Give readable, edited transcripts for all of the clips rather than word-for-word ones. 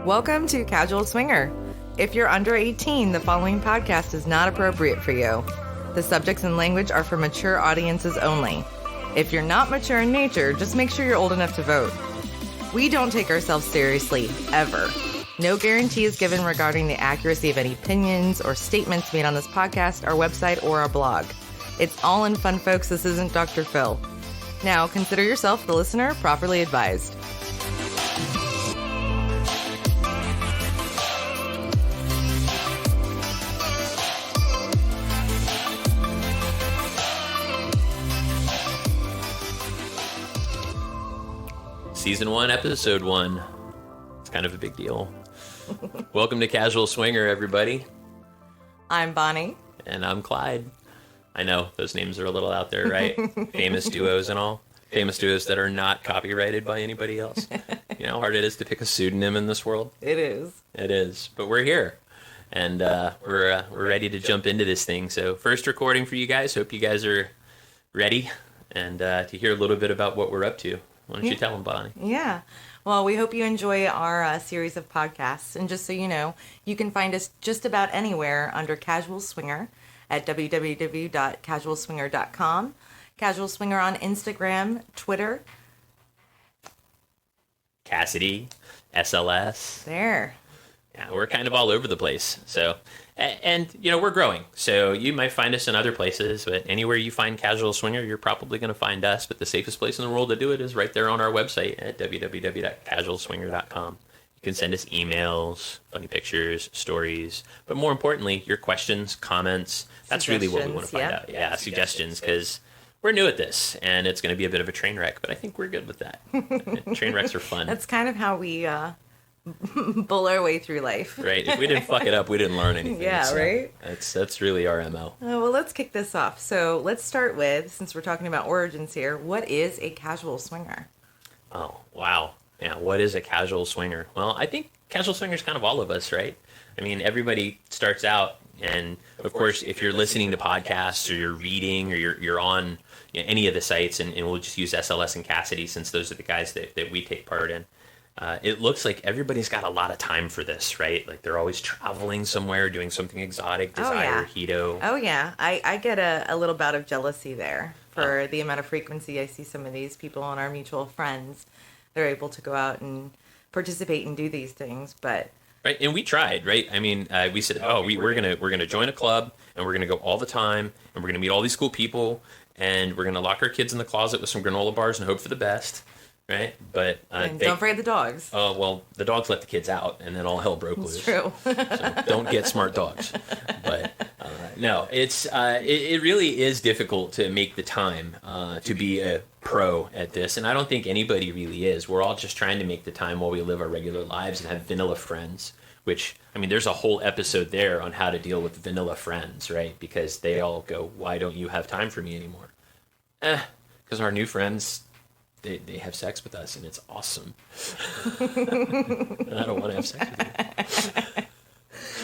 Welcome to Casual Swinger. If you're under 18, the following podcast is not appropriate for you. The subjects and language are for mature audiences only. If you're not mature in nature, just make sure you're old enough to vote. We don't take ourselves seriously, ever. No guarantee is given regarding the accuracy of any opinions or statements made on this podcast, our website, or our blog. It's all in fun, folks. This isn't Dr. Phil. Now, consider yourself, the listener, properly advised. Season 1, Episode 1. It's kind of a big deal. Welcome to Casual Swinger, everybody. I'm Bonnie. And I'm Clyde. I know, those names are a little out there, right? Famous duos and all. Famous duos that are not copyrighted by anybody else. You know how hard it is to pick a pseudonym in this world? It is. It is. But we're here. And we're ready to jump into this thing. So first recording for you guys. Hope you guys are ready and to hear a little bit about what we're up to. Why don't you tell them, Bonnie? Yeah. Well, we hope you enjoy our series of podcasts. And just so you know, you can find us just about anywhere under Casual Swinger at www.casualswinger.com. Casual Swinger on Instagram, Twitter. Cassidy, SLS. There. Yeah, we're kind of all over the place. So, and you know, we're growing. So you might find us in other places, but anywhere you find Casual Swinger, you're probably going to find us. But the safest place in the world to do it is right there on our website at www.casualswinger.com. You can send us emails, funny pictures, stories, but more importantly, your questions, comments. That's really what we want to find out. Yeah, suggestions, because we're new at this, and it's going to be a bit of a train wreck, but I think we're good with that. Train wrecks are fun. That's kind of how we bull our way through life. Right. If we didn't fuck it up, we didn't learn anything. Yeah, so right? That's really our MO. Well, let's kick this off. So let's start with, since we're talking about origins here, what is a casual swinger? Oh, wow. Yeah, what is a casual swinger? Well, I think casual swinger is kind of all of us, right? I mean, everybody starts out, and of course, if you're listening to podcasts or you're reading or you're on any of the sites, and we'll just use SLS and Cassidy since those are the guys that we take part in. It looks like everybody's got a lot of time for this, right? Like they're always traveling somewhere, doing something exotic, desire, Hito. Oh, yeah. I get a little bout of jealousy there for the amount of frequency I see some of these people and our mutual friends. They're able to go out and participate and do these things, but... Right, and we tried, right? I mean, we said, we're gonna join a club, and we're gonna go all the time, and we're gonna meet all these cool people, and we're gonna lock our kids in the closet with some granola bars and hope for the best. Right, but don't forget the dogs. Oh well, the dogs let the kids out, and then all hell broke loose. It's true. So don't get smart dogs. But no, it's it really is difficult to make the time to be a pro at this, and I don't think anybody really is. We're all just trying to make the time while we live our regular lives and have vanilla friends. Which, I mean, there's a whole episode there on how to deal with vanilla friends, right? Because they all go, "Why don't you have time for me anymore?" Because our new friends. They have sex with us, and it's awesome. And I don't want to have sex with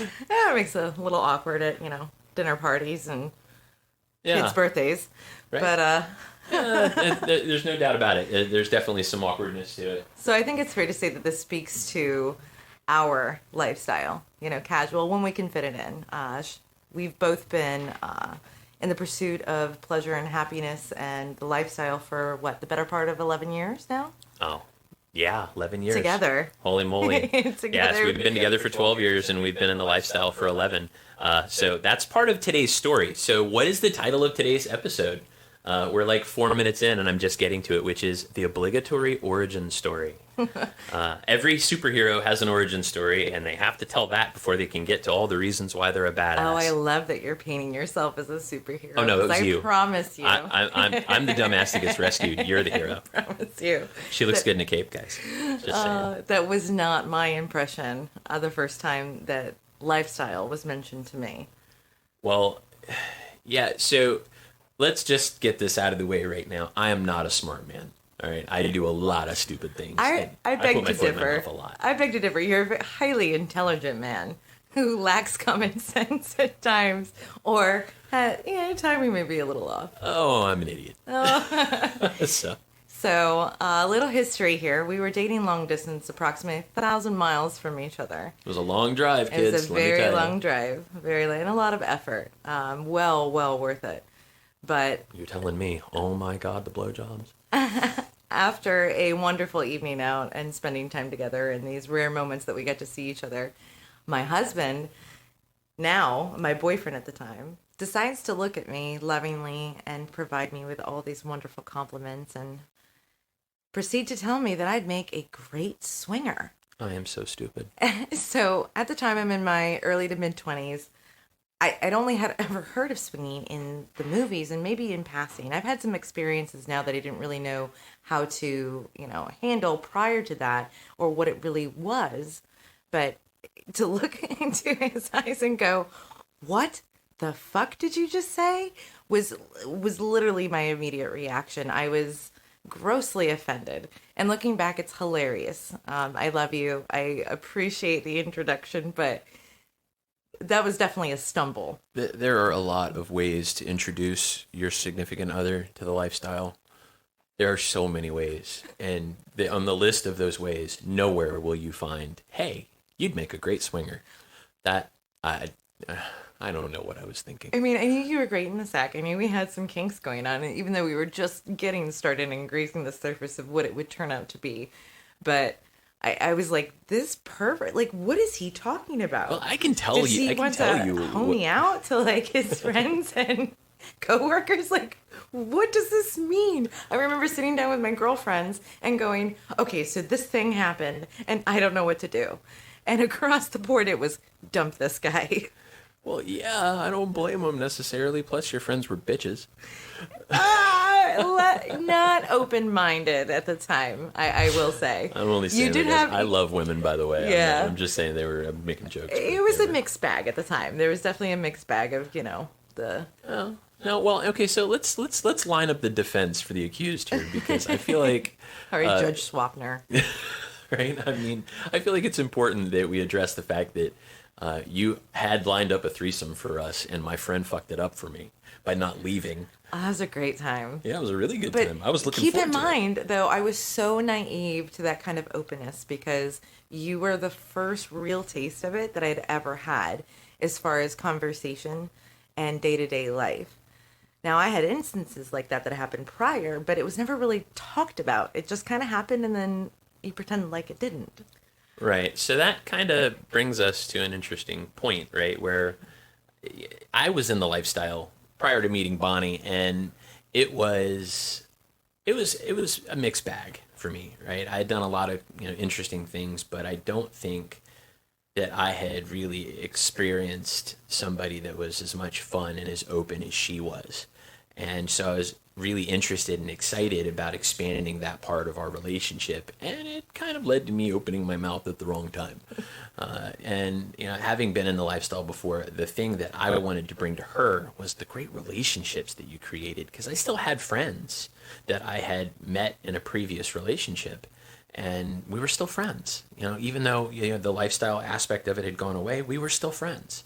you. Yeah, it makes it a little awkward at, dinner parties and kids' birthdays. Right. But, there's no doubt about it. There's definitely some awkwardness to it. So I think it's fair to say that this speaks to our lifestyle, casual, when we can fit it in. We've both been... in the pursuit of pleasure and happiness and the lifestyle for, the better part of 11 years now? Oh, yeah, 11 years. Together. Holy moly. Together. Yes, we've been together for 12 years, and we've been in the lifestyle for 11. So that's part of today's story. So what is the title of today's episode? We're like 4 minutes in, and I'm just getting to it, which is the obligatory origin story. Every superhero has an origin story, and they have to tell that before they can get to all the reasons why they're a badass. Oh, I love that you're painting yourself as a superhero. Oh, no, it was you. I promise you. I'm the dumbass that gets rescued. You're the hero. I promise you. She looks good in a cape, guys. Just saying. That was not my impression the first time that lifestyle was mentioned to me. Well, yeah, so let's just get this out of the way right now. I am not a smart man. All right, I do a lot of stupid things. I beg to differ. A lot. I beg to differ. You're a highly intelligent man who lacks common sense at times, or timing may be a little off. Oh, I'm an idiot. Oh. So So, a little history here. We were dating long distance, approximately 1,000 miles from each other. It was a long drive, kids. It was a very long drive, and a lot of effort. Well worth it. But you're telling me, oh my God, the blowjobs. After a wonderful evening out and spending time together and these rare moments that we get to see each other, my husband, now my boyfriend at the time, decides to look at me lovingly and provide me with all these wonderful compliments and proceed to tell me that I'd make a great swinger. I am so stupid. So at the time, I'm in my early to mid 20s. I'd only had ever heard of swinging in the movies and maybe in passing. I've had some experiences now that I didn't really know how to, handle prior to that or what it really was. But to look into his eyes and go, "What the fuck did you just say?" was literally my immediate reaction. I was grossly offended. And looking back, it's hilarious. I love you. I appreciate the introduction, but that was definitely a stumble. There are a lot of ways to introduce your significant other to the lifestyle. There are so many ways. And on the list of those ways, nowhere will you find, hey, you'd make a great swinger. That, I don't know what I was thinking. I mean, I knew you were great in the sack. I knew we had some kinks going on, even though we were just getting started and grazing the surface of what it would turn out to be. But I was like, this pervert, like, what is he talking about? Well, I can tell you. I can tell you. Hone me out to like his friends and coworkers. Like, what does this mean? I remember sitting down with my girlfriends and going, okay, so this thing happened and I don't know what to do. And across the board, it was dump this guy. Well, yeah, I don't blame them necessarily. Plus, your friends were bitches. Not open-minded at the time, I will say. I'm only saying I love women, by the way. Yeah. I'm just saying they were making jokes. It was a mixed bag at the time. There was definitely a mixed bag of, the... Oh. No, well, okay, so let's line up the defense for the accused here, because I feel like... All right, Judge Swapner. Right? I mean, I feel like it's important that we address the fact that you had lined up a threesome for us, and my friend fucked it up for me by not leaving. Oh, that was a great time. Yeah, it was a really good time. I was looking forward to it. Keep in mind, though, I was so naive to that kind of openness because you were the first real taste of it that I'd ever had as far as conversation and day-to-day life. Now, I had instances like that happened prior, but it was never really talked about. It just kind of happened, and then you pretend like it didn't. Right. So that kind of brings us to an interesting point, right, where I was in the lifestyle prior to meeting Bonnie, and it was a mixed bag for me, right? I had done a lot of interesting things, but I don't think that I had really experienced somebody that was as much fun and as open as she was. And so I was really interested and excited about expanding that part of our relationship, and it kind of led to me opening my mouth at the wrong time. And having been in the lifestyle before, the thing that I wanted to bring to her was the great relationships that you created, because I still had friends that I had met in a previous relationship, and we were still friends. Even though the lifestyle aspect of it had gone away, we were still friends.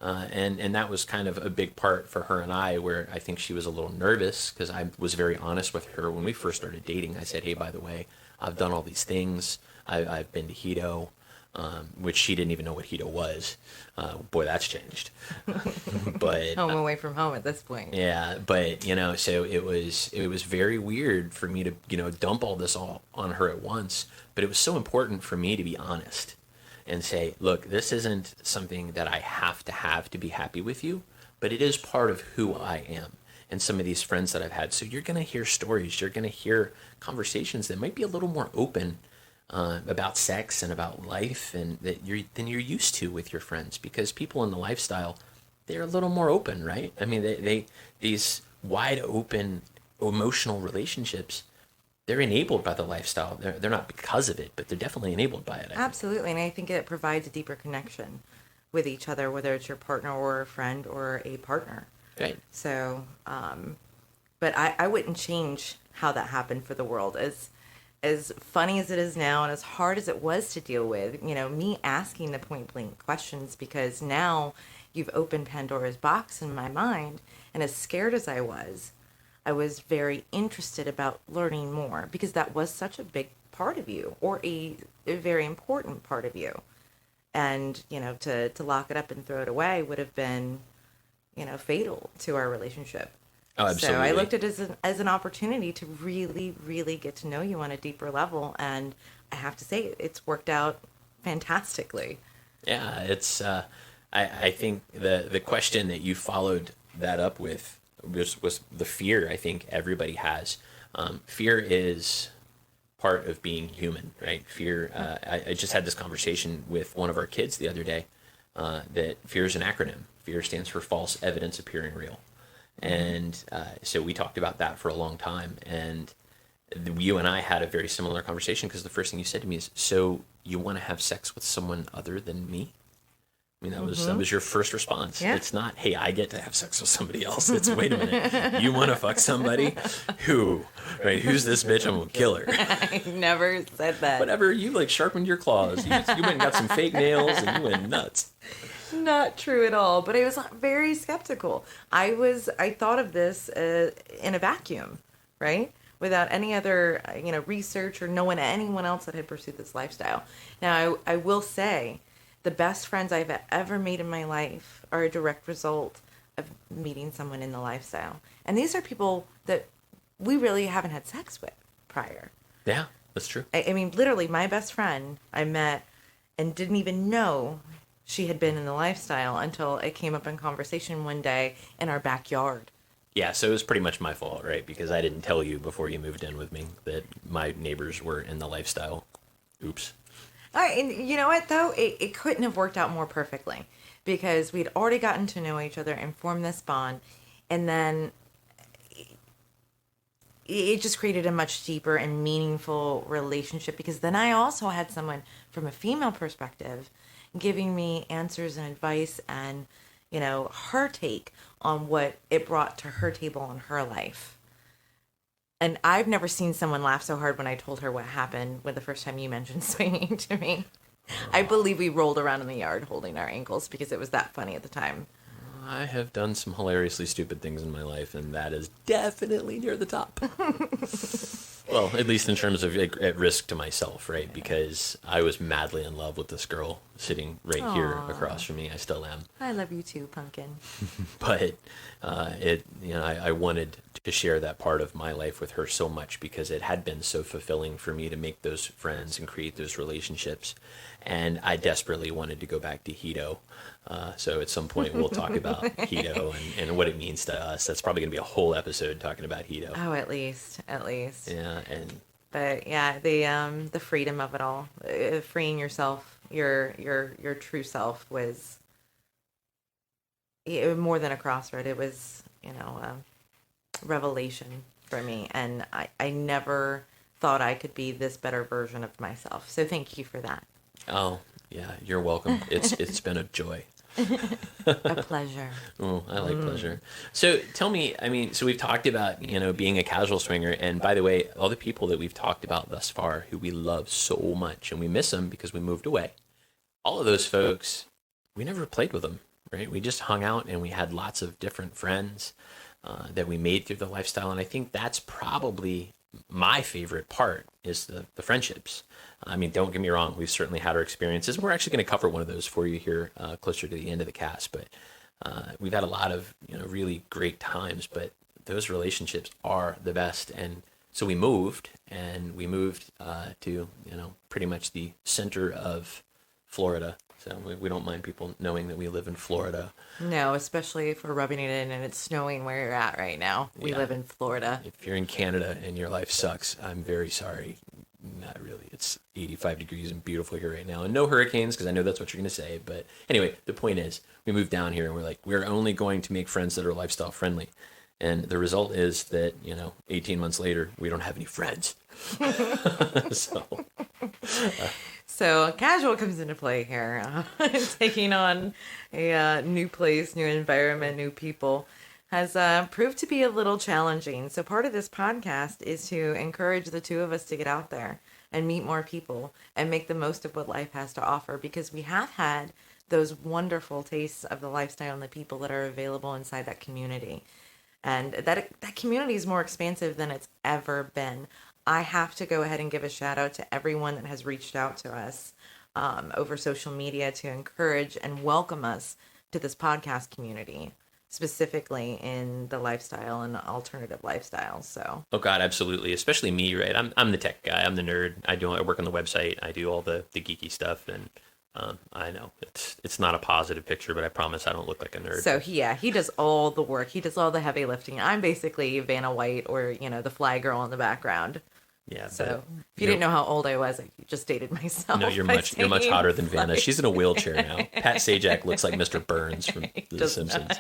And that was kind of a big part for her and I, where I think she was a little nervous, because I was very honest with her when we first started dating. I said, hey, by the way, I've done all these things. I've been to Hito, which she didn't even know what Hito was. Boy, that's changed. But home away from home at this point. Yeah, but so it was very weird for me to dump all this all on her at once. But it was so important for me to be honest and say, look, this isn't something that I have to be happy with you, but it is part of who I am and some of these friends that I've had. So you're going to hear stories, you're going to hear conversations that might be a little more open about sex and about life and than you're used to with your friends, because people in the lifestyle, they're a little more open, right? I mean, they these wide open emotional relationships, they're enabled by the lifestyle. They're not because of it, but they're definitely enabled by it. Absolutely, and I think it provides a deeper connection with each other, whether it's your partner or a friend or a partner. Right. So, but I wouldn't change how that happened for the world. As funny as it is now and as hard as it was to deal with, me asking the point blank questions, because now you've opened Pandora's box in my mind, and as scared as I was, I was very interested about learning more because that was such a big part of you, or a very important part of you. And, to lock it up and throw it away would have been, fatal to our relationship. Oh, absolutely. So I looked at it as an opportunity to really, really get to know you on a deeper level. And I have to say, it's worked out fantastically. Yeah, it's. I think the question that you followed that up with was the fear. I think everybody has. Fear is part of being human, right? Fear. I just had this conversation with one of our kids the other day. That fear is an acronym. Fear stands for false evidence appearing real. And so we talked about that for a long time. And you and I had a very similar conversation because the first thing you said to me is, so you want to have sex with someone other than me? I mean, that was your first response. Yeah. It's not, hey, I get to have sex with somebody else. It's, wait a minute, you want to fuck somebody? Who? Right? Who's this bitch? I'm going to kill her. I never said that. Whatever, you sharpened your claws. You went and got some fake nails and you went nuts. Not true at all, but I was very skeptical. I thought of this in a vacuum, right? Without any other, research or knowing anyone else that had pursued this lifestyle. Now, I will say, the best friends I've ever made in my life are a direct result of meeting someone in the lifestyle. And these are people that we really haven't had sex with prior. Yeah, that's true. I mean, literally, my best friend I met and didn't even know she had been in the lifestyle until it came up in conversation one day in our backyard. Yeah, so it was pretty much my fault, right? Because I didn't tell you before you moved in with me that my neighbors were in the lifestyle. Oops. All right, and you know what, though? It couldn't have worked out more perfectly because we'd already gotten to know each other and formed this bond, and then it just created a much deeper and meaningful relationship because then I also had someone from a female perspective giving me answers and advice and, her take on what it brought to her table in her life. And I've never seen someone laugh so hard when I told her what happened when the first time you mentioned swinging to me. I believe we rolled around in the yard holding our ankles because it was that funny at the time. I have done some hilariously stupid things in my life, and that is definitely near the top. Well, at least in terms of at risk to myself, right? Because I was madly in love with this girl sitting right here across from me. I still am. I love you too, Pumpkin. But I wanted to share that part of my life with her so much because it had been so fulfilling for me to make those friends and create those relationships. And I desperately wanted to go back to Hito. So at some point we'll talk about Hito and what it means to us. That's probably going to be a whole episode talking about Hito. Oh, at least. Yeah, But yeah, the freedom of it all, freeing yourself, your true self was more than a crossroad. It was, revelation for me, and I never thought I could be this better version of myself. So thank you for that. Oh, yeah, you're welcome. It's been a joy. A pleasure. Oh, I like pleasure. So tell me, so we've talked about, being a casual swinger. And by the way, all the people that we've talked about thus far who we love so much and we miss them because we moved away. All of those folks, we never played with them, right? We just hung out and we had lots of different friends that we made through the lifestyle. And I think that's probably my favorite part is the friendships. Don't get me wrong. We've certainly had our experiences. We're actually going to cover one of those for you here closer to the end of the cast. But we've had a lot of really great times. But those relationships are the best. And so we moved to pretty much the center of Florida. So we don't mind people knowing that we live in Florida. No, especially if we're rubbing it in and it's snowing where you're at right now. We live in Florida. If you're in Canada and your life sucks, I'm very sorry. Not really. It's 85 degrees and beautiful here right now. And no hurricanes, because I know that's what you're going to say. But anyway, the point is, we moved down here and we're like, we're only going to make friends that are lifestyle friendly. And the result is that, 18 months later, we don't have any friends. So casual comes into play here. Taking on a new place, new environment, new people has proved to be a little challenging. So part of this podcast is to encourage the two of us to get out there and meet more people and make the most of what life has to offer, because we have had those wonderful tastes of the lifestyle and the people that are available inside that community. And that community is more expansive than it's ever been. I have to go ahead and give a shout out to everyone that has reached out to us over social media to encourage and welcome us to this podcast community, specifically in the lifestyle and alternative lifestyle. So, oh God, absolutely. Especially me, right? I'm the tech guy. I'm the nerd. I work on the website. I do all the geeky stuff, and I know it's not a positive picture, but I promise I don't look like a nerd. So he does all the work. He does all the heavy lifting. I'm basically Vanna White, or the fly girl in the background. Yeah. So if you didn't know how old I was, I just dated myself. No, you're much hotter than Vanna. She's in a wheelchair now. Pat Sajak looks like Mr. Burns from The Simpsons.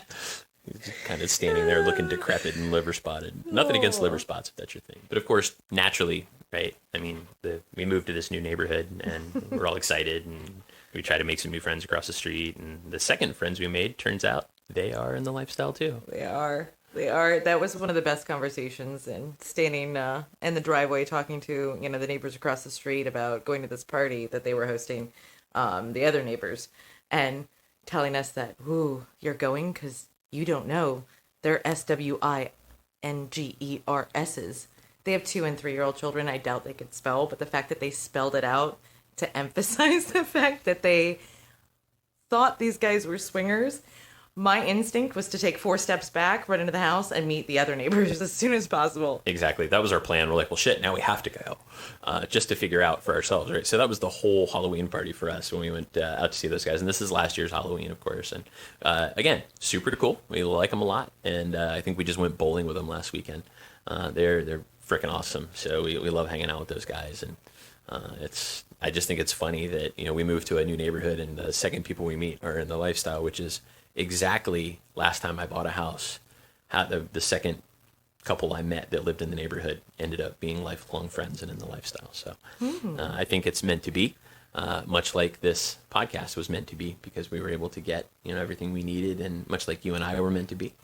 He's just kind of standing there looking decrepit and liver spotted. Nothing against liver spots, if that's your thing. But of course, naturally, right? I mean, we moved to this new neighborhood and we're all excited and we try to make some new friends across the street. And the second friends we made, turns out they are in the lifestyle too. They are. That was one of the best conversations, and standing in the driveway talking to, the neighbors across the street about going to this party that they were hosting, the other neighbors, and telling us that, ooh, you're going because you don't know. They're SWINGERSs. They have 2 and 3-year-old children. I doubt they could spell, but the fact that they spelled it out to emphasize the fact that they thought these guys were swingers. My instinct was to take 4 steps back, run into the house, and meet the other neighbors as soon as possible. Exactly. That was our plan. We're like, well, shit, now we have to go just to figure out for ourselves, right? So that was the whole Halloween party for us when we went out to see those guys. And this is last year's Halloween, of course. And again, super cool. We like them a lot. And I think we just went bowling with them last weekend. They're freaking awesome. So we love hanging out with those guys. And I just think it's funny that, we moved to a new neighborhood and the second people we meet are in the lifestyle, which is exactly last time I bought a house. How the second couple I met that lived in the neighborhood ended up being lifelong friends and in the lifestyle. So I think it's meant to be, much like this podcast was meant to be, because we were able to get everything we needed, and much like you and I were meant to be.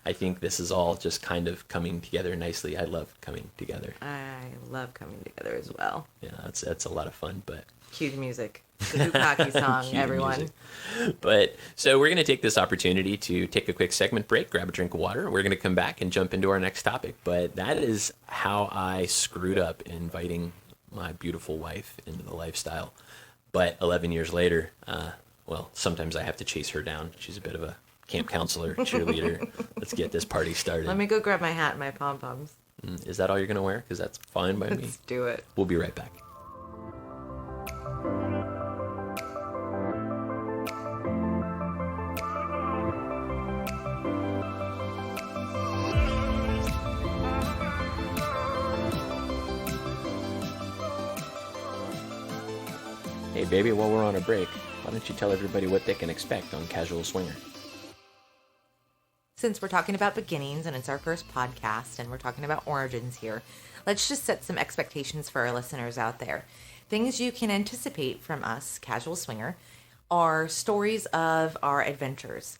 I think this is all just kind of coming together nicely. I love coming together. I love coming together as well. Yeah, that's a lot of fun, but cue music. The Bukkake song, everyone. Music. But so we're going to take this opportunity to take a quick segment break, grab a drink of water. We're going to come back and jump into our next topic. But that is how I screwed up inviting my beautiful wife into the lifestyle. But 11 years later, sometimes I have to chase her down. She's a bit of a camp counselor, cheerleader. Let's get this party started. Let me go grab my hat and my pom-poms. Is that all you're going to wear? Because that's fine by me. Let's do it. We'll be right back. Hey baby, while we're on a break, why don't you tell everybody what they can expect on Casual Swinger? Since we're talking about beginnings and it's our first podcast and we're talking about origins here, let's just set some expectations for our listeners out there. Things you can anticipate from us, Casual Swinger, are stories of our adventures,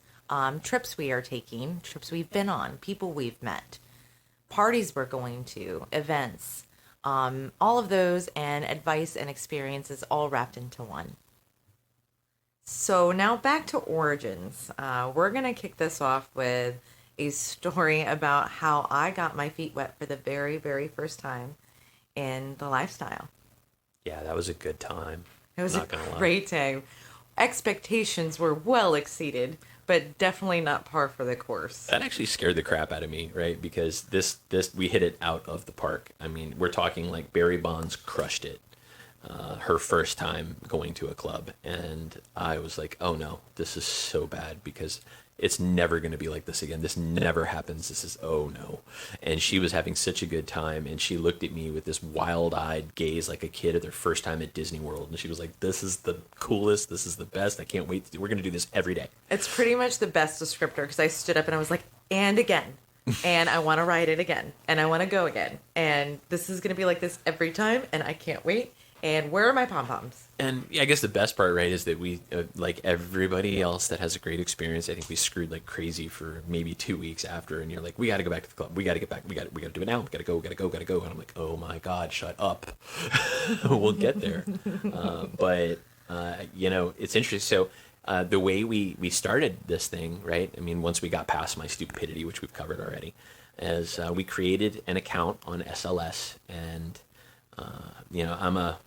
trips we are taking, trips we've been on, people we've met, parties we're going to, events, all of those, and advice and experiences all wrapped into one. So now back to origins. We're going to kick this off with a story about how I got my feet wet for the very, very first time in the lifestyle. Yeah, that was a good time. It was a great time. Expectations were well exceeded, but definitely not par for the course. That actually scared the crap out of me, right? Because this we hit it out of the park. I mean, we're talking like Barry Bonds crushed it. Her first time going to a club, and I was like, oh no, this is so bad because it's never going to be like this again. This never happens. This is, oh no. And she was having such a good time, and she looked at me with this wild-eyed gaze like a kid at their first time at Disney World, and she was like, this is the coolest, this is the best, I can't wait. We're going to do this every day. It's pretty much the best descriptor, because I stood up and I was like, and again. And I want to ride it again, and I want to go again, and this is going to be like this every time, and I can't wait. And where are my pom-poms? And I guess the best part, right, is that we, like everybody else that has a great experience, I think we screwed like crazy for maybe 2 weeks after. And you're like, we got to go back to the club. We got to get back. We got to do it now. We got to go. And I'm like, oh my God, shut up. We'll get there. But it's interesting. So the way we started this thing, right? I mean, once we got past my stupidity, which we've covered already, is we created an account on SLS, and I'm a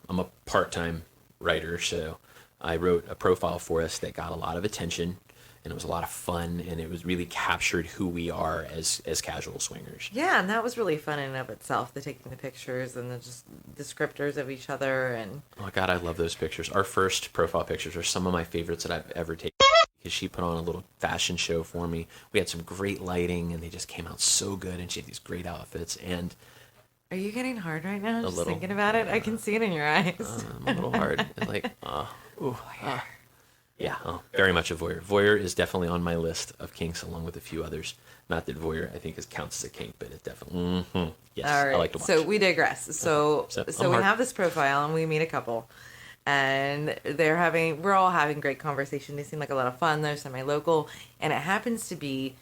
part-time writer, so I wrote a profile for us that got a lot of attention, and it was a lot of fun, and it was really captured who we are as casual swingers. Yeah, and that was really fun in and of itself, the taking the pictures and the just descriptors of each other. And oh God, I love those pictures. Our first profile pictures are some of my favorites that I've ever taken, because she put on a little fashion show for me. We had some great lighting, and they just came out so good, and she had these great outfits. And are you getting hard right now? Just little, thinking about it? I can see it in your eyes. I'm a little hard. Like, yeah, very much a voyeur. Voyeur is definitely on my list of kinks, along with a few others. Not that voyeur, I think, counts as a kink, but it definitely, yes, All right. I like to watch. So we digress. So we have this profile, and we meet a couple, and we're all having great conversation. They seem like a lot of fun. They're semi-local, and it happens to be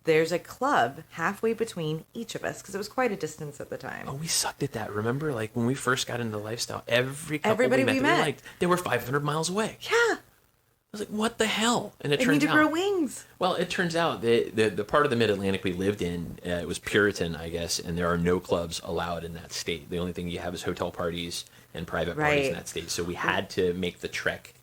there's a club halfway between each of us, because it was quite a distance at the time. Oh, we sucked at that. Remember, like when we first got into the lifestyle, everybody we met, they were 500 miles away. Yeah. I was like, what the hell? And they need to grow wings. Well, it turns out the part of the Mid-Atlantic we lived in, it was Puritan, I guess, and there are no clubs allowed in that state. The only thing you have is hotel parties and private parties in that state. So we had to make the trek.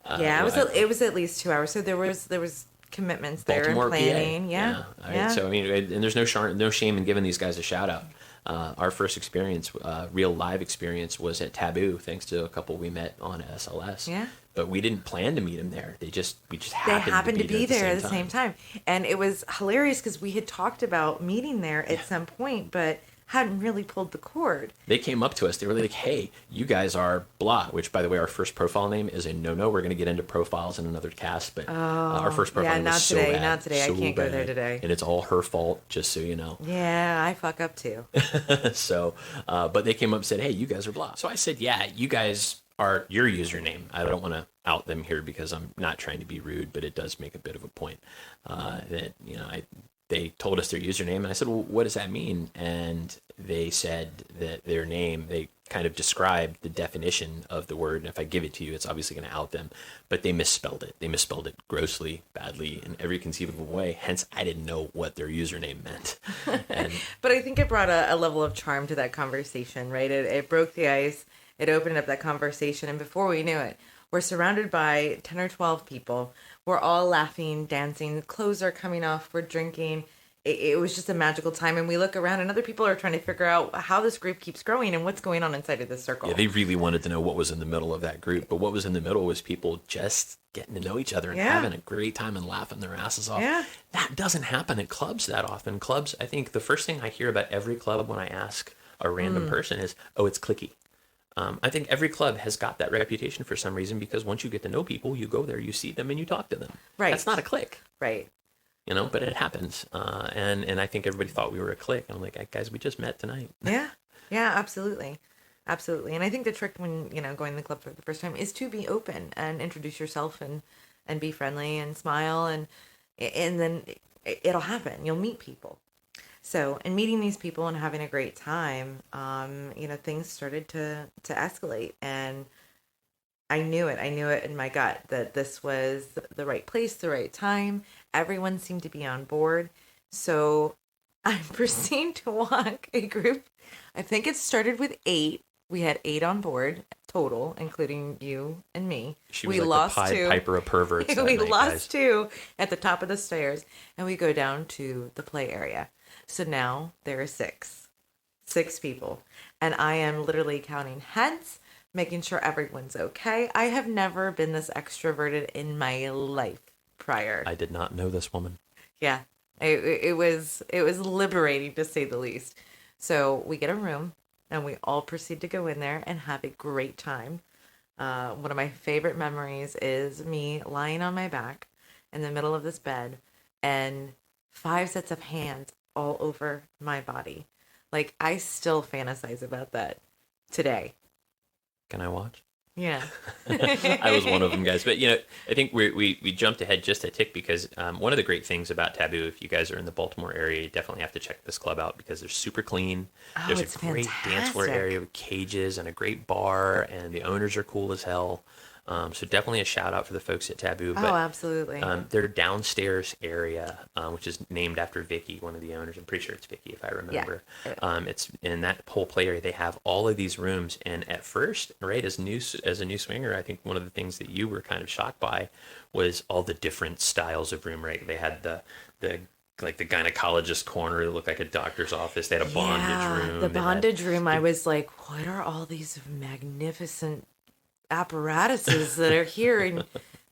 It was at least 2 hours. So there was commitments there and planning. PA. Yeah. All right. So I mean, and there's no shame in giving these guys a shout out. Our first experience, real live experience, was at Taboo, thanks to a couple we met on SLS. Yeah. But we didn't plan to meet them there. We just happened to be there at the same time. And it was hilarious because we had talked about meeting there at some point, but hadn't really pulled the cord. They came up to us. They were like, hey, you guys are blah, which, by the way, our first profile name is a no-no. We're going to get into profiles in another cast, but our first profile name was so bad. Not today. I can't go there today. And it's all her fault, just so you know. Yeah, I fuck up too. So, but they came up and said, hey, you guys are blah. So I said, yeah, you guys are your username. I don't want to out them here because I'm not trying to be rude, but it does make a bit of a point that, they told us their username, and I said, well, what does that mean? And they said that their name, they kind of described the definition of the word, and if I give it to you, it's obviously going to out them, but they misspelled it. They misspelled it grossly, badly, in every conceivable way, hence I didn't know what their username meant. But I think it brought a level of charm to that conversation, right? It broke the ice, it opened up that conversation, and before we knew it, we're surrounded by 10 or 12 people. We're all laughing, dancing, clothes are coming off, we're drinking. It was just a magical time, and we look around, and other people are trying to figure out how this group keeps growing and what's going on inside of this circle. Yeah, they really wanted to know what was in the middle of that group, but what was in the middle was people just getting to know each other and having a great time and laughing their asses off. Yeah. That doesn't happen at clubs that often. Clubs, I think the first thing I hear about every club when I ask a random person is, oh, it's cliquey. I think every club has got that reputation for some reason, because once you get to know people, you go there, you see them, and you talk to them. Right. That's not a clique. Right. But it happens. And I think everybody thought we were a clique. And I'm like, guys, we just met tonight. Yeah. Yeah, absolutely. Absolutely. And I think the trick when, going to the club for the first time is to be open and introduce yourself and be friendly and smile. And then it'll happen. You'll meet people. So, in meeting these people and having a great time, things started to escalate, and I knew it in my gut that this was the right place, the right time. Everyone seemed to be on board. So I proceeded to walk a group. I think it started with 8. We had 8 on board total, including you and me. We lost the Pied Piper of perverts. We lost 2 at the top of the stairs, and we go down to the play area. So now there are 6 people, and I am literally counting heads, making sure everyone's okay. I have never been this extroverted in my life prior. I did not know this woman. Yeah, it was liberating, to say the least. So we get a room, and we all proceed to go in there and have a great time. One of my favorite memories is me lying on my back in the middle of this bed, and 5 sets of hands all over my body. Like, I still fantasize about that today. Can I watch? Yeah. I was one of them, guys. But, I think we jumped ahead just a tick because one of the great things about Taboo, if you guys are in the Baltimore area, you definitely have to check this club out because they're super clean. There's a great dance floor area with cages and a great bar, and the owners are cool as hell. So definitely a shout out for the folks at Taboo. Oh, absolutely. Their downstairs area, which is named after Vicky, one of the owners. I'm pretty sure it's Vicky, if I remember. Yeah. It's in that whole play area. They have all of these rooms, and at first, right, as a new swinger, I think one of the things that you were kind of shocked by was all the different styles of room. Right, they had the like the gynecologist corner. It looked like a doctor's office. They had a bondage room. The bondage room. I was like, what are all these magnificent apparatuses that are here, and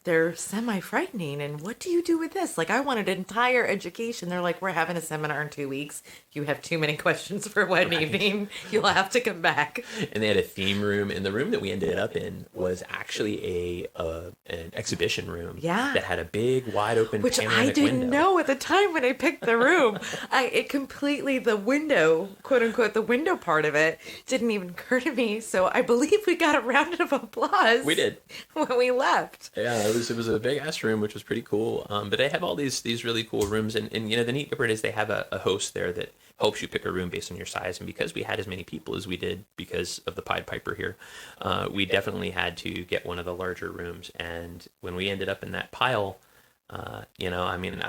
they're semi-frightening, and what do you do with this? Like, I wanted an entire education. They're like, we're having a seminar in 2 weeks. You have too many questions for one evening. You'll have to come back. And they had a theme room, and the room that we ended up in was actually an exhibition room. Yeah. That had a big, wide open Which panoramic I didn't window. know at the time when I picked the room. It completely, the window, quote unquote, the window part of it didn't even occur to me. So I believe we got a round of applause. We did. When we left. Yeah, it was a big ass room, which was pretty cool. But they have all these really cool rooms, and you know, the neat part is they have a host there that helps you pick a room based on your size. And because we had as many people as we did because of the Pied Piper here, we definitely had to get one of the larger rooms. And when we ended up in that pile, you know, I mean,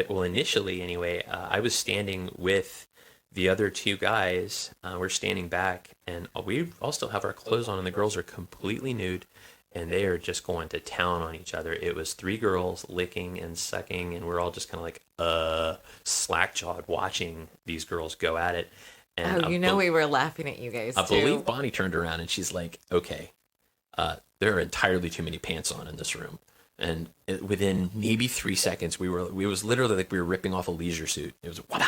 initially anyway, I was standing with the other two guys. We're standing back, and we all still have our clothes on, and the girls are completely nude. And they are just going to town on each other. It was 3 girls licking and sucking, and we're all just kind of like slack-jawed watching these girls go at it. And we were laughing at you guys, I too. believe Bonnie turned around, and she's like, okay, there are entirely too many pants on in this room. And within maybe 3 seconds, we was literally like we were ripping off a leisure suit. It was, wow,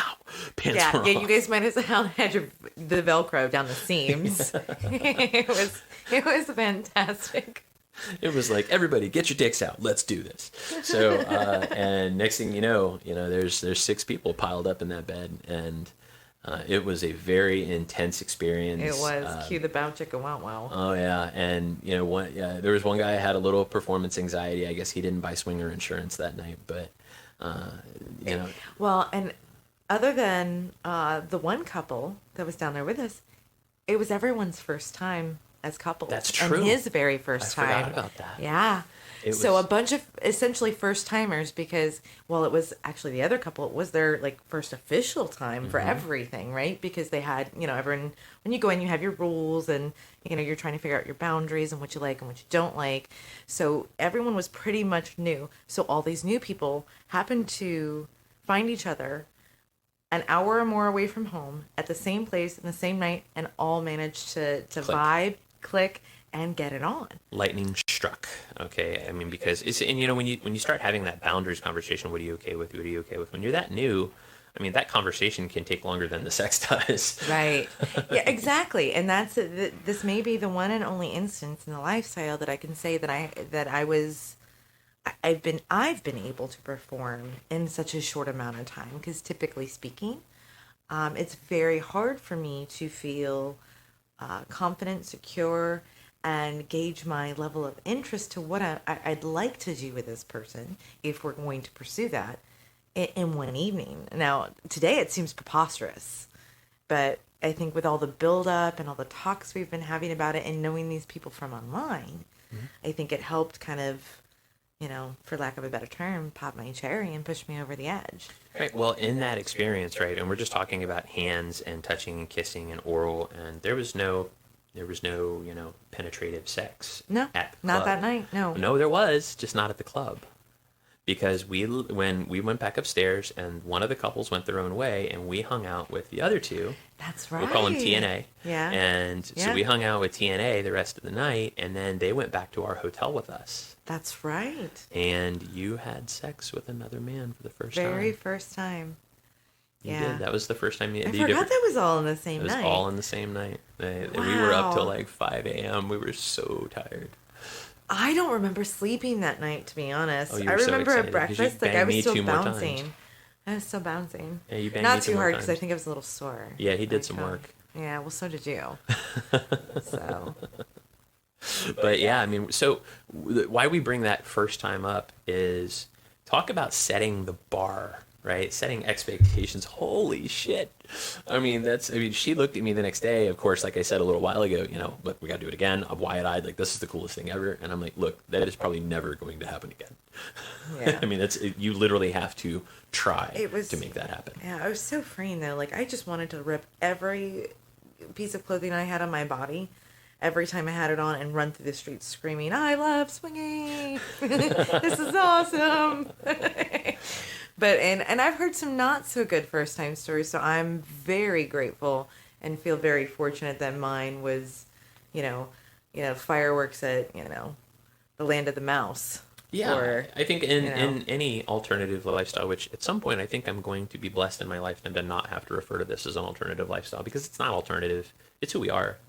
pants are off. Yeah, you guys might as well had the Velcro down the seams. It was fantastic. It was like, everybody, get your dicks out. Let's do this. So, and next thing you know, there's 6 people piled up in that bed, and it was a very intense experience. It was. Cue the bow chicka wow wow. Oh yeah, and there was one guy who had a little performance anxiety. I guess he didn't buy swinger insurance that night, but Well, and other than the one couple that was down there with us, it was everyone's first time as couples. That's true. And his very first time. I forgot about that. Yeah. So a bunch of essentially first timers, because, well, it was actually the other couple. It was their first official time for everything, right? Because they had, everyone, when you go in, you have your rules, and you're trying to figure out your boundaries and what you like and what you don't like. So everyone was pretty much new. So all these new people happened to find each other an hour or more away from home at the same place in the same night, and all managed to vibe, click, and get it on. Lightning struck. Okay, I mean, because when you start having that boundaries conversation, what are you okay with? What are you okay with? When you're that new, I mean, that conversation can take longer than the sex does. Right. Yeah, exactly. And that's this may be the one and only instance in the lifestyle that I can say that I've been able to perform in such a short amount of time, because typically speaking, it's very hard for me to feel confident, secure, and gauge my level of interest to what I'd like to do with this person if we're going to pursue that in one evening. Now, today it seems preposterous, but I think with all the build-up and all the talks we've been having about it and knowing these people from online, I think it helped kind of, for lack of a better term, pop my cherry and push me over the edge. Right. Well, in that experience, right, and we're just talking about hands and touching and kissing and oral, and there was no penetrative sex. No, not that night. No, there was, just not at the club. Because when we went back upstairs, and one of the couples went their own way, and we hung out with the other two. That's right. We'll call them TNA. Yeah. And so we hung out with TNA the rest of the night, and then they went back to our hotel with us. That's right. And you had sex with another man for the first time. Very first time. You did. That was the first time I forgot that was all in the same night. It was all in the same night. Wow. We were up till 5 a.m. We were so tired. I don't remember sleeping that night, to be honest. Oh, I remember so at breakfast, I was still bouncing. I was still bouncing. Yeah, you banged Not me too more hard, because I times. think I was a little sore. Yeah, he did some work. Yeah, well, so did you. So. But yeah, I mean, so why we bring that first time up is talk about setting the bar right? Setting expectations. Holy shit. She looked at me the next day, of course, like I said a little while ago, look, we got to do it again. I'm wide-eyed, like, this is the coolest thing ever. And I'm like, look, that is probably never going to happen again. Yeah. You literally have to try to make that happen. Yeah, it was so freeing, though. Like, I just wanted to rip every piece of clothing I had on my body every time I had it on and run through the streets screaming, I love swinging. This is awesome. And I've heard some not so good first time stories, so I'm very grateful and feel very fortunate that mine was, fireworks at, the land of the mouse. Yeah, or, I think in any alternative lifestyle, which at some point I think I'm going to be blessed in my lifetime to not have to refer to this as an alternative lifestyle, because it's not alternative. It's who we are.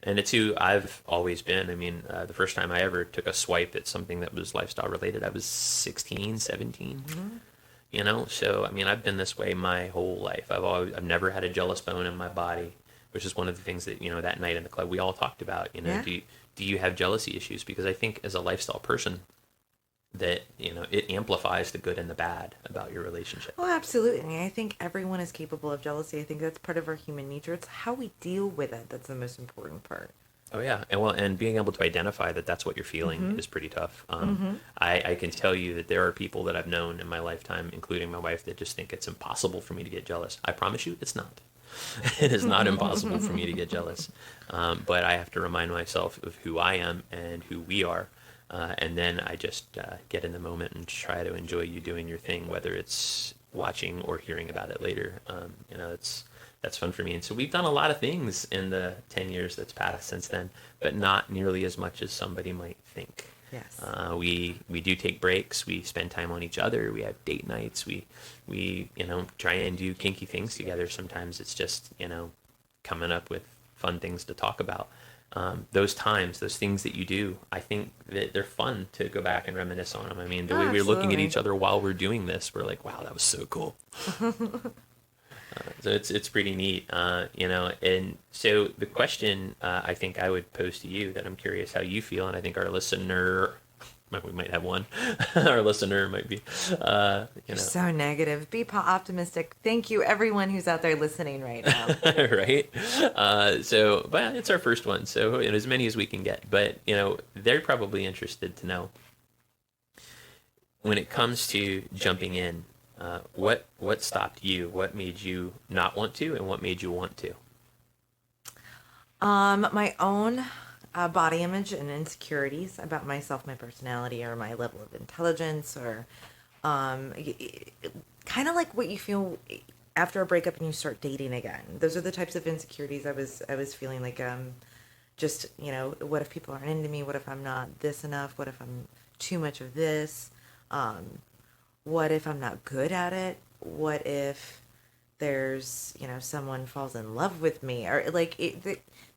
And it's who I've always been. I mean, the first time I ever took a swipe at something that was lifestyle related, I was 16, 17. Mm-hmm. So, I mean, I've been this way my whole life. I've never had a jealous bone in my body, which is one of the things that, that night in the club we all talked about. Yeah. Do you have jealousy issues? Because I think as a lifestyle person, that it amplifies the good and the bad about your relationship. Oh, absolutely. I think everyone is capable of jealousy. I think that's part of our human nature. It's how we deal with it that's the most important part. Oh yeah, and being able to identify that that's what you're feeling is pretty tough. I can tell you that there are people that I've known in my lifetime, including my wife, that just think it's impossible for me to get jealous. I promise you, it's not. It is not impossible for me to get jealous, but I have to remind myself of who I am and who we are. And then I just get in the moment and try to enjoy you doing your thing, whether it's watching or hearing about it later. That's fun for me. And so we've done a lot of things in the 10 years that's passed since then, but not nearly as much as somebody might think. Yes. We do take breaks. We spend time on each other. We have date nights. We try and do kinky things together. Sometimes it's just, coming up with fun things to talk about. Those things that you do, I think that they're fun to go back and reminisce on them. I mean, the way we're looking at each other while we're doing this, we're like, wow, that was so cool. So it's pretty neat, and so the question I think I would pose to you that I'm curious how you feel, and I think our listener, we might have one, our listener might be, You're so negative. Be optimistic. Thank you, everyone who's out there listening right now. Right? But it's our first one, so as many as we can get. But, they're probably interested to know, when it comes to jumping in, what stopped you? What made you not want to, and what made you want to? My own body image and insecurities about myself, my personality, or my level of intelligence, or kind of like what you feel after a breakup and you start dating again. Those are the types of insecurities I was feeling, like just, what if people aren't into me? What if I'm not this enough? What if I'm too much of this? What if I'm not good at it? What if there's, someone falls in love with me? Or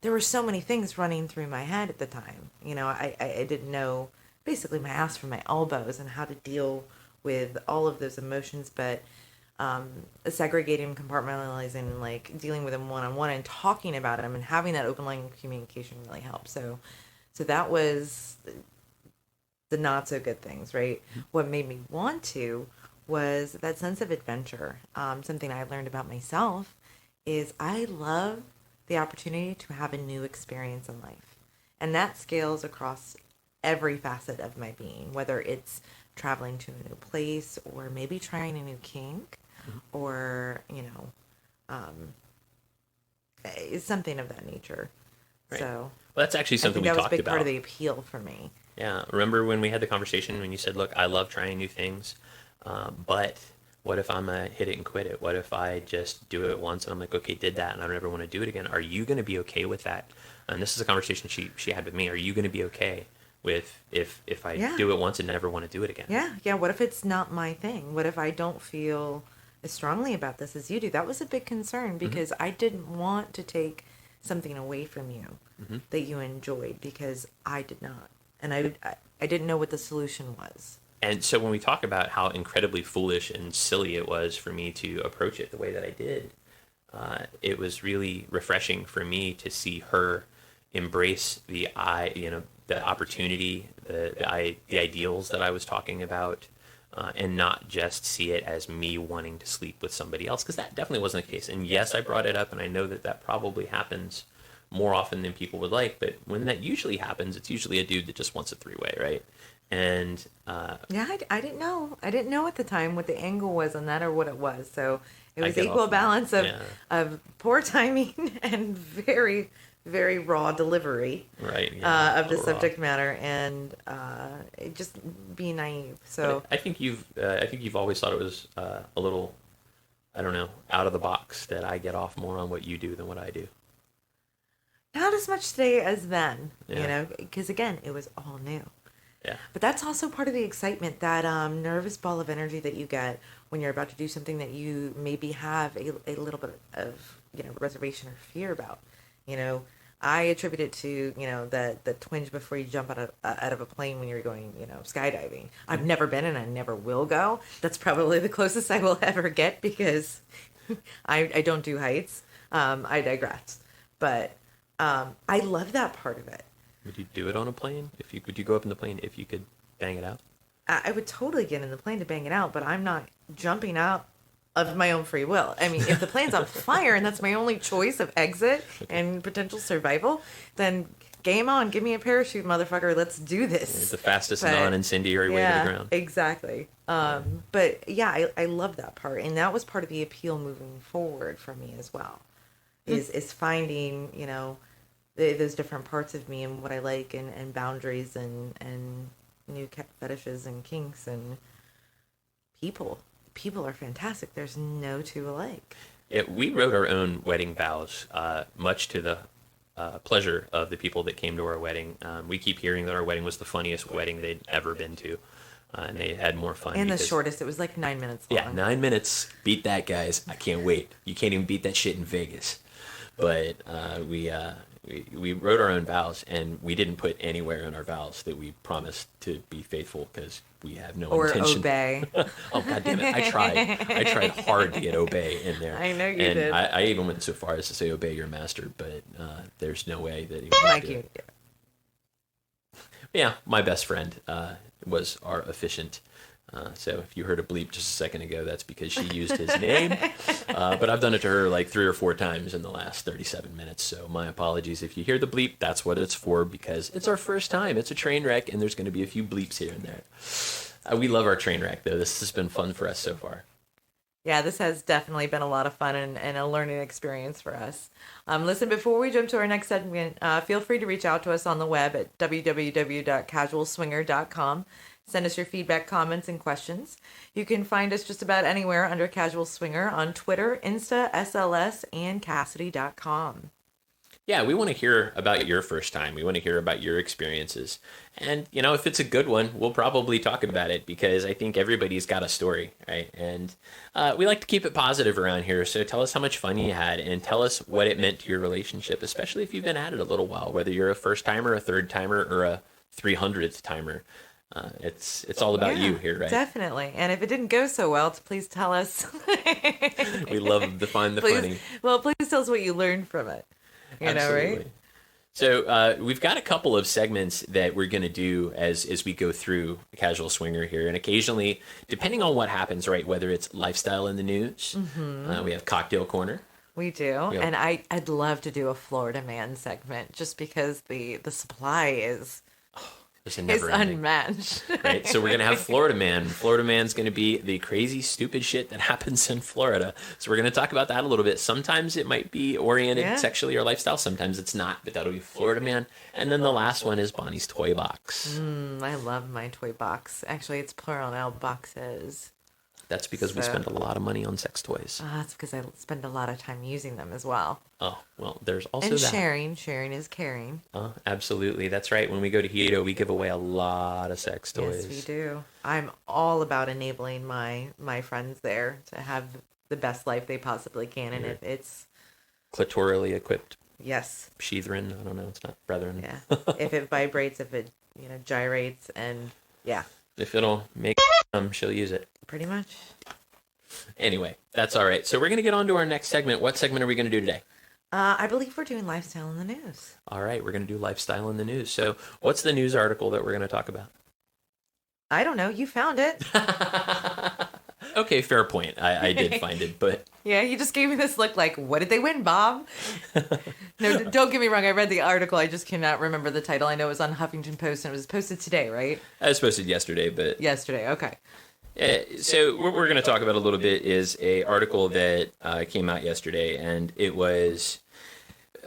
there were so many things running through my head at the time. I didn't know basically my ass from my elbows and how to deal with all of those emotions, but segregating, compartmentalizing, and like dealing with them one-on-one and talking about them and having that open line of communication really helped. So that was the not so good things, right? What made me want to was that sense of adventure. Something I learned about myself is I love the opportunity to have a new experience in life. And that scales across every facet of my being, whether it's traveling to a new place or maybe trying a new kink or, something of that nature. Right. So well, that's actually something we talked about. That was a big part of the appeal for me. Yeah. Remember when we had the conversation when you said, look, I love trying new things, but what if I'm a hit it and quit it? What if I just do it once and I'm like, okay, did that and I don't ever want to do it again? Are you going to be okay with that? And this is a conversation she had with me. Are you going to be okay with if I do it once and never want to do it again? Yeah. What if it's not my thing? What if I don't feel as strongly about this as you do? That was a big concern because I didn't want to take something away from you that you enjoyed because I did not. And I didn't know what the solution was. And so when we talk about how incredibly foolish and silly it was for me to approach it the way that I did, it was really refreshing for me to see her embrace the opportunity, the ideals that I was talking about, and not just see it as me wanting to sleep with somebody else, because that definitely wasn't the case. And yes, I brought it up, and I know that probably happens more often than people would like, but when that usually happens, it's usually a dude that just wants a three-way, right? And yeah, I didn't know. I didn't know at the time what the angle was on that or what it was. So it was get equal off balance of poor timing and very, very raw delivery right of the raw subject matter, and just be naive. So I think you've always thought it was a little, I don't know, out of the box that I get off more on what you do than what I do. not as much today as then, Yeah. because again, it was all new. Yeah. But that's also part of the excitement, that nervous ball of energy that you get when you're about to do something that you maybe have a little bit of, reservation or fear about. I attribute it to, the twinge before you jump out of a plane when you're going, skydiving. I've never been and I never will go. That's probably the closest I will ever get, because I don't do heights. I digress. But I love that part of it. Would you do it on a plane? Would you go up in the plane if you could bang it out? I would totally get in the plane to bang it out, but I'm not jumping out of my own free will. I mean, if the plane's on fire and that's my only choice of exit and potential survival, then game on. Give me a parachute, motherfucker. Let's do this. It's the fastest non-incendiary way to the ground. Exactly. But yeah, I love that part. And that was part of the appeal moving forward for me as well, is finding, those different parts of me and what I like, and boundaries, and new fetishes and kinks, and people. People are fantastic. There's no two alike. We wrote our own wedding vows, much to the pleasure of the people that came to our wedding. We keep hearing that our wedding was the funniest wedding they'd ever been to, and they had more fun. And the shortest. It was like 9 minutes long. Yeah, 9 minutes. Beat that, guys. I can't wait. You can't even beat that shit in Vegas. But we wrote our own vows, and we didn't put anywhere in our vows that we promised to be faithful, because we have no intention. Or obey. Oh, God damn it. I tried hard to get obey in there. I know you and did. I even went so far as to say obey your master, but there's no way that he would do You. it. Yeah, my best friend was our officiant. So if you heard a bleep just a second ago, that's because she used his name. But I've done it to her like 3 or 4 times in the last 37 minutes. So my apologies. If you hear the bleep, that's what it's for, because it's our first time. It's a train wreck, and there's going to be a few bleeps here and there. We love our train wreck, though. This has been fun for us so far. Yeah, this has definitely been a lot of fun and a learning experience for us. Listen, before we jump to our next segment, feel free to reach out to us on the web at www.casualswinger.com. Send us your feedback, comments, and questions. You can find us just about anywhere under Casual Swinger on Twitter, Insta, SLS, and Cassidy.com. Yeah, we want to hear about your first time. We want to hear about your experiences. And, if it's a good one, we'll probably talk about it, because I think everybody's got a story, right? And we like to keep it positive around here. So tell us how much fun you had, and tell us what it meant to your relationship, especially if you've been at it a little while, whether you're a first timer, a third timer, or a 300th timer. It's all about you here, right? Definitely. And if it didn't go so well, please tell us. We love to find the funny. Well, please tell us what you learned from it. Absolutely. Right? So we've got a couple of segments that we're going to do as we go through Casual Swinger here. And occasionally, depending on what happens, right, whether it's lifestyle in the news, we have Cocktail Corner. We do. Yeah. And I'd love to do a Florida Man segment, just because the supply is unmatched. Right? So we're going to have Florida Man. Florida Man's going to be the crazy, stupid shit that happens in Florida. So we're going to talk about that a little bit. Sometimes it might be oriented sexually or lifestyle. Sometimes it's not, but that'll be Florida Man. And then the last one is Bonnie's Toy Box. I love my toy box. Actually, it's plural now, boxes. That's because we spend a lot of money on sex toys. That's because I spend a lot of time using them as well. Oh, well, there's also and that. Sharing is caring. Absolutely. That's right. When we go to Hito, we give away a lot of sex toys. Yes, we do. I'm all about enabling my friends there to have the best life they possibly can. And if it's clitorally equipped. Yes. Sheathrin. I don't know. It's not brethren. Yeah. If it vibrates, if it, gyrates, and yeah. If it'll make she'll use it. Pretty much. Anyway, that's all right. So we're going to get on to our next segment. What segment are we going to do today? I believe we're doing lifestyle in the news. All right, we're going to do lifestyle in the news. So what's the news article that we're going to talk about? I don't know. You found it. Okay, fair point. I did find it, but Yeah, he just gave me this look like, what did they win, Bob? No, don't get me wrong. I read the article. I just cannot remember the title. I know it was on Huffington Post, and it was posted today, right? I was posted yesterday, but Yesterday, okay. So what we're going to talk about a little bit is a article that came out yesterday, and it was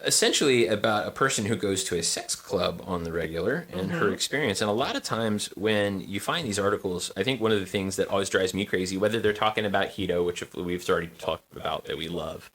essentially about a person who goes to a sex club on the regular and her experience. And a lot of times when you find these articles, I think one of the things that always drives me crazy, whether they're talking about Hito, which we've already talked about that we love,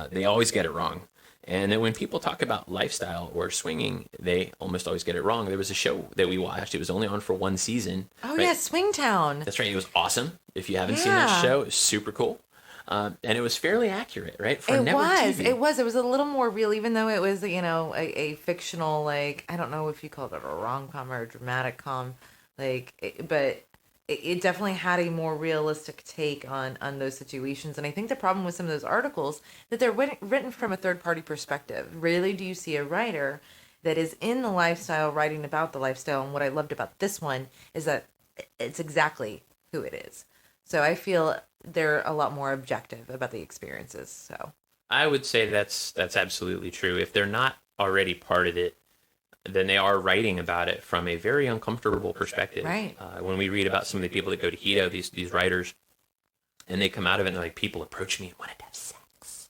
they always get it wrong. And then when people talk about lifestyle or swinging, they almost always get it wrong. There was a show that we watched. It was only on for one season. Oh, right? yeah, Swingtown. That's right. It was awesome. If you haven't seen that show, it's super cool. And it was fairly accurate, right? For network TV. It was a little more real, even though it was, a fictional, like, I don't know if you called it a rom-com or a dramatic com, but it definitely had a more realistic take on those situations. And I think the problem with some of those articles, that they're written from a third-party perspective. Rarely do you see a writer that is in the lifestyle writing about the lifestyle. And what I loved about this one is that it's exactly who it is. So I feel they're a lot more objective about the experiences. So I would say that's absolutely true. If they're not already part of it, then they are writing about it from a very uncomfortable perspective. Right. When we read about some of the people that go to Hito, these writers, and they come out of it and like, people approach me and wanted to have sex.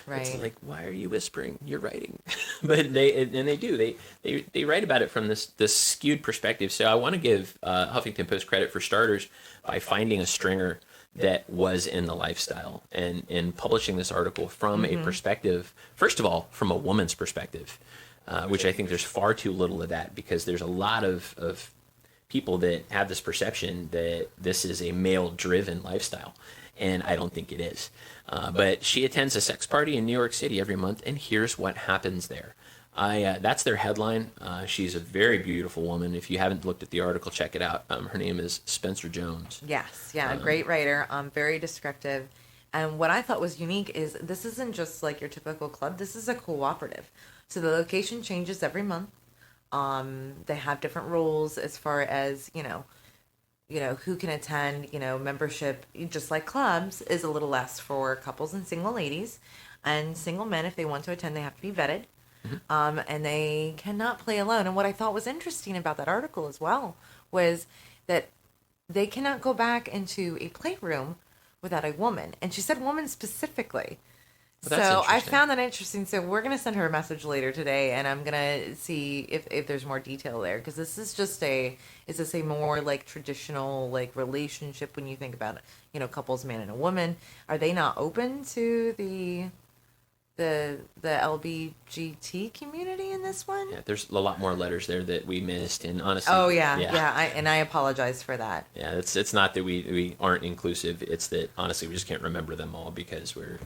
right. It's like, why are you whispering? You're writing. But they do. They write about it from this skewed perspective. So I want to give Huffington Post credit for starters by finding a stringer that was in the lifestyle and in publishing this article from a perspective, first of all, from a woman's perspective, which I think there's far too little of that, because there's a lot of people that have this perception that this is a male-driven lifestyle, and I don't think it is. But she attends a sex party in New York City every month, and here's what happens there. That's their headline. She's a very beautiful woman. If you haven't looked at the article, check it out. Her name is Spencer Jones. Yes, yeah, a great writer, very descriptive. And what I thought was unique is this isn't just like your typical club. This is a cooperative. So the location changes every month. They have different rules as far as, who can attend. Membership, just like clubs, is a little less for couples and single ladies. And single men, if they want to attend, they have to be vetted. And they cannot play alone. And what I thought was interesting about that article as well was that they cannot go back into a playroom without a woman. And she said woman specifically. Well, so I found that interesting. So we're going to send her a message later today, and I'm going to see if there's more detail there. Because this is just is this a more like traditional like relationship when you think about it, couples, man and a woman? Are they not open to the LBGT community in this one? Yeah, there's a lot more letters there that we missed, and honestly, oh yeah. I apologize for that. Yeah, it's not that we aren't inclusive. It's that honestly we just can't remember them all because we're.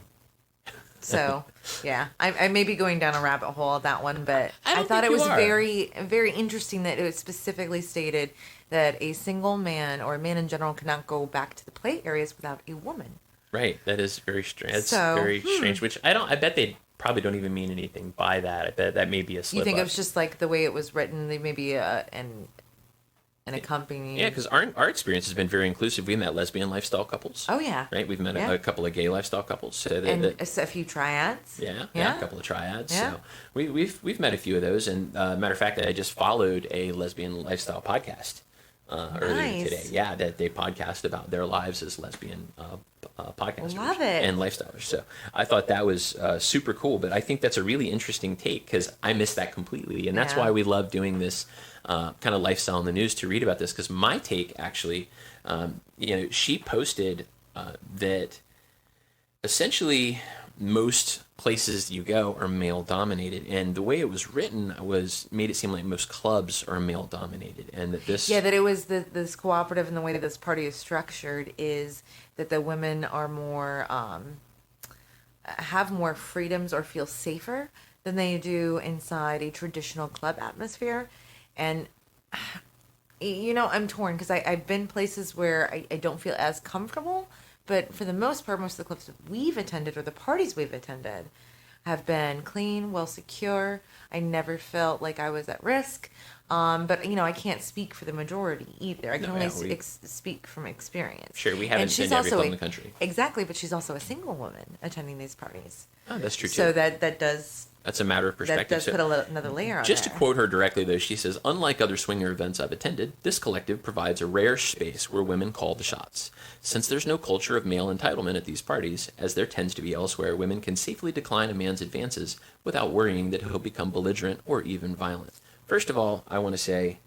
So yeah, I may be going down a rabbit hole on that one, but I thought it was are. very, very interesting that it was specifically stated that a single man or a man in general cannot go back to the play areas without a woman. Right, that is very strange. It's very strange. Which I bet they probably don't even mean anything by that. I bet that may be a slip. You think up. it was just like the way it was written? They maybe an accompanying. Yeah, because our experience has been very inclusive. We met lesbian lifestyle couples. Oh yeah, right. We've met a couple of gay lifestyle couples. So and a few triads. Yeah, a couple of triads. Yeah. So we've met a few of those. And matter of fact, I just followed a lesbian lifestyle podcast earlier today. Yeah, that they podcast about their lives as lesbian podcasters. Love it. And lifestylers. So I thought that was super cool. But I think that's a really interesting take because I missed that completely. And that's why we love doing this kind of lifestyle in the news to read about this. Because my take actually, she posted that essentially most places you go are male dominated, and the way it was written made it seem like most clubs are male dominated, and that that it was this cooperative, and the way that this party is structured is that the women are more have more freedoms or feel safer than they do inside a traditional club atmosphere. And I'm torn because I've been places where I don't feel as comfortable. But for the most part, most of the clubs that we've attended or the parties we've attended have been clean, well secure. I never felt like I was at risk. But I can't speak for the majority either. I can only speak from experience. Sure, we haven't been to every club in the country. Exactly, but she's also a single woman attending these parties. Oh, that's true too. So that does. That's a matter of perspective. That does put another layer on Just there. to quote her directly, though, she says, "Unlike other swinger events I've attended, this collective provides a rare space where women call the shots. Since there's no culture of male entitlement at these parties, as there tends to be elsewhere, women can safely decline a man's advances without worrying that he'll become belligerent or even violent." First of all, I want to say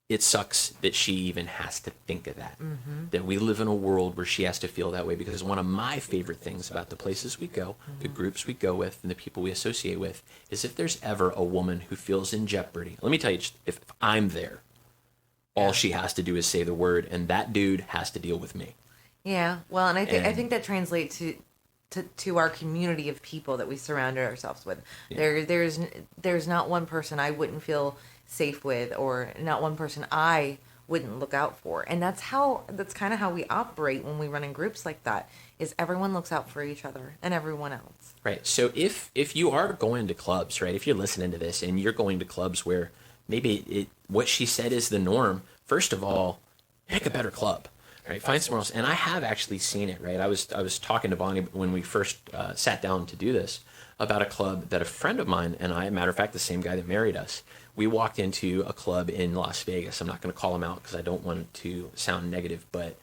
it sucks that she even has to think of that. Mm-hmm. That we live in a world where she has to feel that way, because one of my favorite things about the places we go, the groups we go with, and the people we associate with, is if there's ever a woman who feels in jeopardy. Let me tell you, if I'm there, all she has to do is say the word, and that dude has to deal with me. Yeah, well, and I think that translates to our community of people that we surrounded ourselves with. Yeah. There's not one person I wouldn't feel safe with, or not one person I wouldn't look out for. And that's kind of how we operate when we run in groups like that, is everyone looks out for each other and everyone else. Right. So if you are going to clubs, right, if you're listening to this and you're going to clubs where maybe what she said is the norm, first of all, pick a better club. Right, find somewhere else. And I have actually seen it, right? I was talking to Bonnie when we first sat down to do this about a club that a friend of mine and I, matter of fact, the same guy that married us, we walked into a club in Las Vegas. I'm not going to call him out because I don't want it to sound negative, but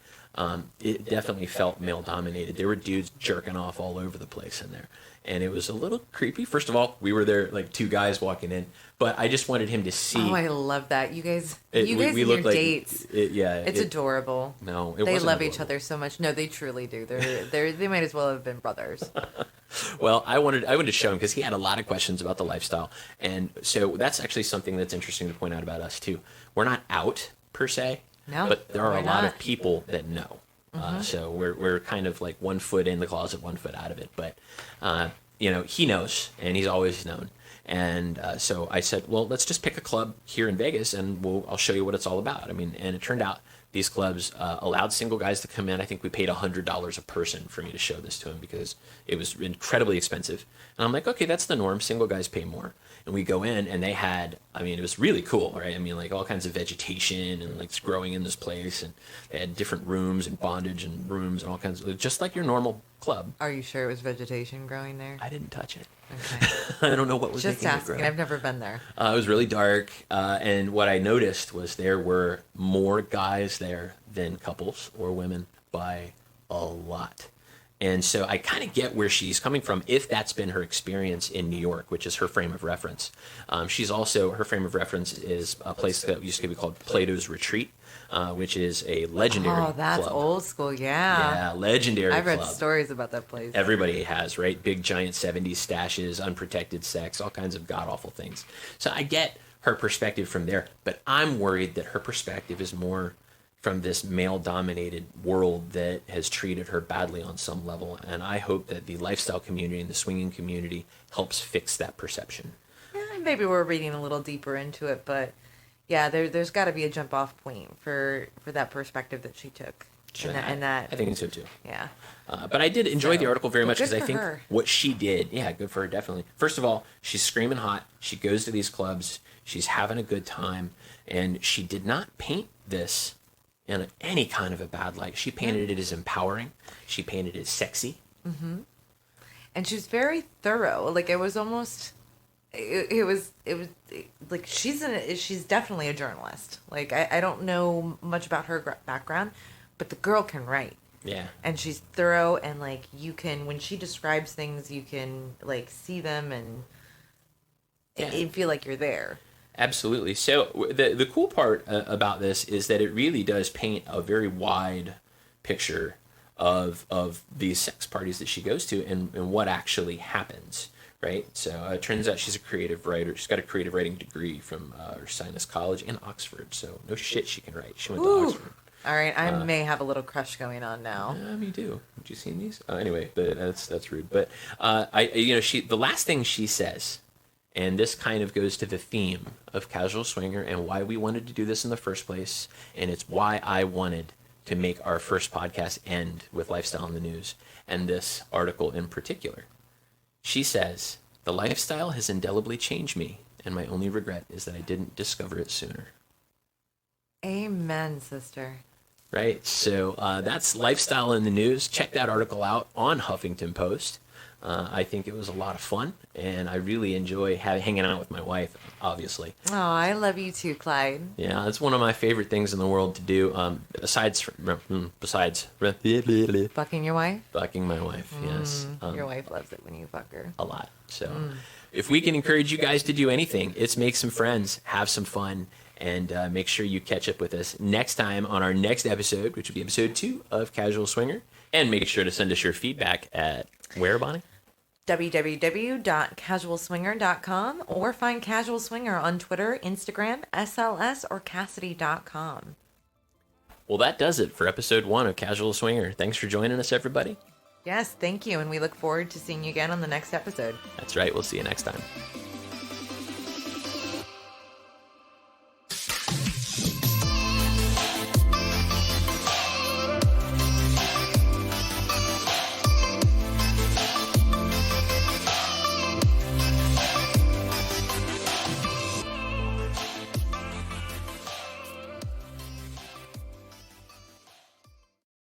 it definitely felt male-dominated. There were dudes jerking off all over the place in there. And it was a little creepy. First of all, we were there like two guys walking in, but I just wanted him to see. Oh, I love that. You guys and your dates. It's adorable. No, they love each other so much. No, they truly do. They might as well have been brothers. Well, I wanted to show him because he had a lot of questions about the lifestyle, and so that's actually something that's interesting to point out about us too. We're not out per se, but there are a lot of people that know. So we're kind of like 1 foot in the closet, 1 foot out of it. But, he knows, and he's always known. And so I said, well, let's just pick a club here in Vegas, and I'll show you what it's all about. I mean, and it turned out these clubs allowed single guys to come in. I think we paid $100 a person for me to show this to him because it was incredibly expensive. And I'm like, okay, that's the norm. Single guys pay more. And we go in, and they had, it was really cool, right? Like all kinds of vegetation and like it's growing in this place, and they had different rooms and bondage and rooms and all kinds of, just like your normal club. Are you sure it was vegetation growing there? I didn't touch it. Okay. I don't know what was just making asking. it grow. I've never been there. It was really dark, and what I noticed was there were more guys there than couples or women by a lot. And so I kind of get where she's coming from if that's been her experience in New York, which is her frame of reference. Her frame of reference is a place that used to be called Plato's Retreat, which is a legendary club. Oh, that's old school, yeah. Yeah, legendary I've read club. stories about that place. Everybody has, right? Big, giant 70s stashes, unprotected sex, all kinds of god-awful things. So I get her perspective from there, but I'm worried that her perspective is more from this male-dominated world that has treated her badly on some level, and I hope that the lifestyle community and the swinging community helps fix that perception. Yeah, maybe we're reading a little deeper into it, but yeah, there's got to be a jump-off point for that perspective that she took. Sure, and that I think so too. Yeah. But I did enjoy the article very much because I think her. what she did, good for her, definitely. First of all, she's screaming hot. She goes to these clubs. She's having a good time, and she did not paint this in any kind of a bad light. She painted it as empowering. She painted it as sexy. Mm-hmm. And she's very thorough. Like it was almost, it was like she's definitely a journalist. Like I don't know much about her background, but the girl can write. Yeah. And she's thorough, and like you can, when she describes things, you can like see them and you feel like you're there. Absolutely. So the cool part about this is that it really does paint a very wide picture of these sex parties that she goes to and what actually happens, right? So it turns out she's a creative writer. She's got a creative writing degree from Ursinus College in Oxford. So no shit, she can write. She went to Oxford. All right, I may have a little crush going on now. Yeah, me too. Have you seen these? Anyway, but that's rude. But the last thing she says. And this kind of goes to the theme of Casual Swinger and why we wanted to do this in the first place. And it's why I wanted to make our first podcast end with Lifestyle in the News, and this article in particular. She says, "The lifestyle has indelibly changed me, and my only regret is that I didn't discover it sooner. Amen, sister. Right, so that's Lifestyle in the News. Check that article out on Huffington Post. I think it was a lot of fun, and I really enjoy hanging out with my wife, obviously. Oh, I love you too, Clyde. Yeah, it's one of my favorite things in the world to do, besides Fucking your wife? fucking my wife, yes. Your wife loves it when you fuck her. A lot. So if we can encourage you guys to do anything, it's make some friends, have some fun, and make sure you catch up with us next time on our next episode, which will be episode 2 of Casual Swinger. And make sure to send us your feedback at where, Bonnie? www.casualswinger.com, or find Casual Swinger on Twitter, Instagram, SLS, or Cassidy.com. Well, that does it for episode 1 of Casual Swinger. Thanks for joining us, everybody. Yes, thank you, and we look forward to seeing you again on the next episode. That's right. We'll see you next time.